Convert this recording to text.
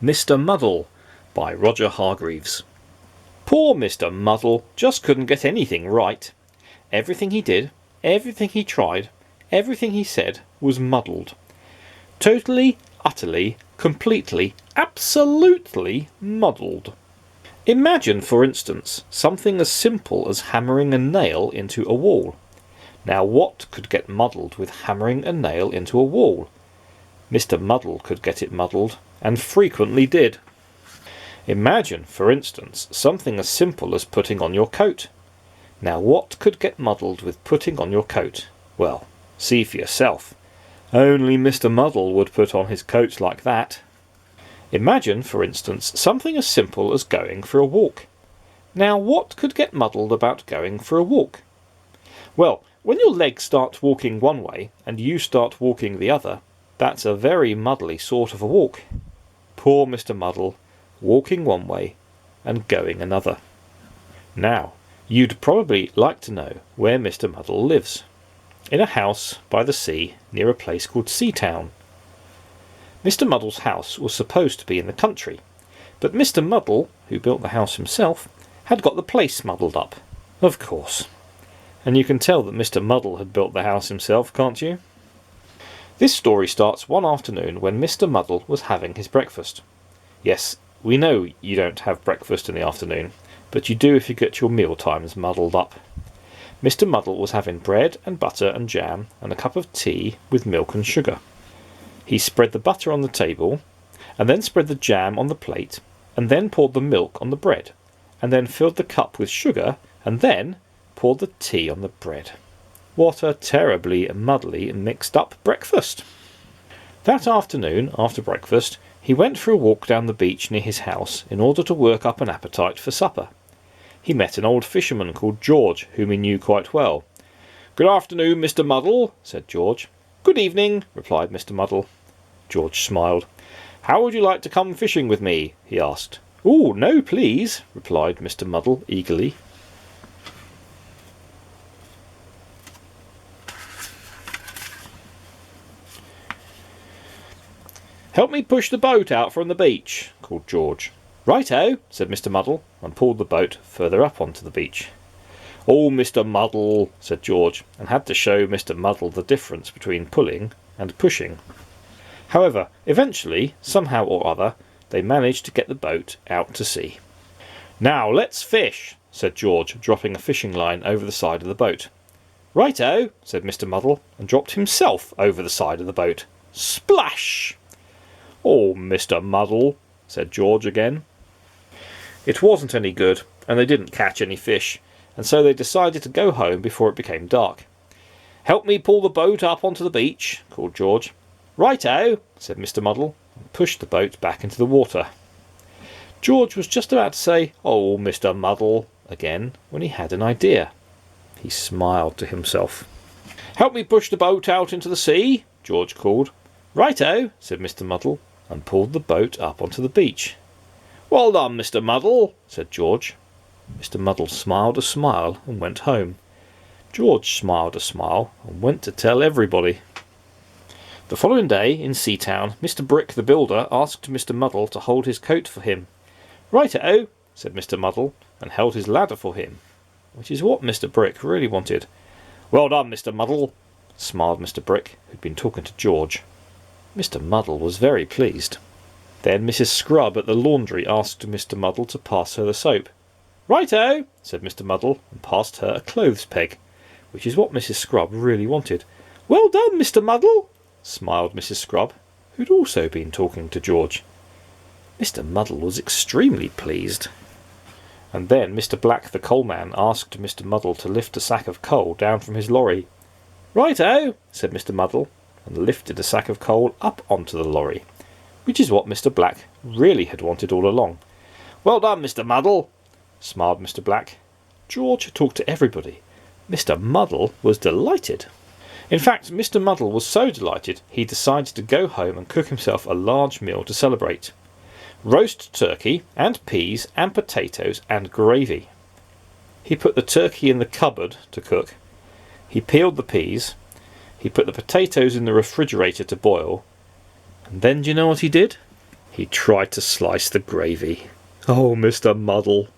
Mr Muddle by Roger Hargreaves. Poor Mr Muddle just couldn't get anything right. Everything he did, everything he tried, everything he said was muddled. Totally, utterly, completely, absolutely muddled. Imagine, for instance, something as simple as hammering a nail into a wall. Now what could get muddled with hammering a nail into a wall? Mr Muddle could get it muddled, and frequently did. Imagine, for instance, something as simple as putting on your coat. Now what could get muddled with putting on your coat? Well, see for yourself. Only Mr Muddle would put on his coat like that. Imagine, for instance, something as simple as going for a walk. Now what could get muddled about going for a walk? Well, when your legs start walking one way and you start walking the other, that's a very muddly sort of a walk. Poor Mr Muddle, walking one way and going another. Now, you'd probably like to know where Mr Muddle lives. In a house by the sea near a place called Seatown. Mr Muddle's house was supposed to be in the country, but Mr Muddle, who built the house himself, had got the place muddled up, of course. And you can tell that Mr Muddle had built the house himself, can't you? This story starts one afternoon when Mr Muddle was having his breakfast. Yes, we know you don't have breakfast in the afternoon, but you do if you get your meal times muddled up. Mr Muddle was having bread and butter and jam and a cup of tea with milk and sugar. He spread the butter on the table, and then spread the jam on the plate, and then poured the milk on the bread, and then filled the cup with sugar, and then poured the tea on the bread. What a terribly muddly mixed up breakfast! That afternoon, after breakfast, he went for a walk down the beach near his house in order to work up an appetite for supper. He met an old fisherman called George, whom he knew quite well. "Good afternoon, Mr Muddle," said George. "Good evening," replied Mr Muddle. George smiled. "How would you like to come fishing with me?" he asked. "Oh, no, please," replied Mr Muddle eagerly. "Help me push the boat out from the beach," called George. "Righto," said Mr Muddle, and pulled the boat further up onto the beach. "Oh, Mr Muddle," said George, and had to show Mr Muddle the difference between pulling and pushing. However, eventually, somehow or other, they managed to get the boat out to sea. "Now let's fish," said George, dropping a fishing line over the side of the boat. "Righto," said Mr Muddle, and dropped himself over the side of the boat. Splash! "Oh, Mr Muddle," said George again. It wasn't any good, and they didn't catch any fish, and so they decided to go home before it became dark. "Help me pull the boat up onto the beach," called George. "Righto," said Mr Muddle, and pushed the boat back into the water. George was just about to say, "Oh, Mr Muddle," again, when he had an idea. He smiled to himself. "Help me push the boat out into the sea," George called. "Righto," said Mr Muddle, and pulled the boat up onto the beach. "Well done, Mr Muddle," said George. Mr Muddle smiled a smile and went home. George smiled a smile and went to tell everybody. The following day, in Seatown, Mr Brick the builder asked Mr Muddle to hold his coat for him. "Righto," said Mr Muddle, and held his ladder for him, which is what Mr Brick really wanted. "Well done, Mr Muddle," smiled Mr Brick, who'd been talking to George. Mr Muddle was very pleased. Then Mrs Scrub at the laundry asked Mr Muddle to pass her the soap. "Righto," said Mr Muddle, and passed her a clothes peg, which is what Mrs Scrub really wanted. "Well done, Mr Muddle," smiled Mrs Scrub, who'd also been talking to George. Mr Muddle was extremely pleased. And then Mr Black the coalman asked Mr Muddle to lift a sack of coal down from his lorry. "Righto," said Mr Muddle, and lifted a sack of coal up onto the lorry, which is what Mr Black really had wanted all along. "Well done, Mr Muddle," smiled Mr Black. George talked to everybody. Mr Muddle was delighted. In fact, Mr Muddle was so delighted he decided to go home and cook himself a large meal to celebrate. Roast turkey and peas and potatoes and gravy. He put the turkey in the cupboard to cook. He peeled the peas. He put the potatoes in the refrigerator to boil. And then do you know what he did? He tried to slice the gravy. "Oh, Mr Muddle,"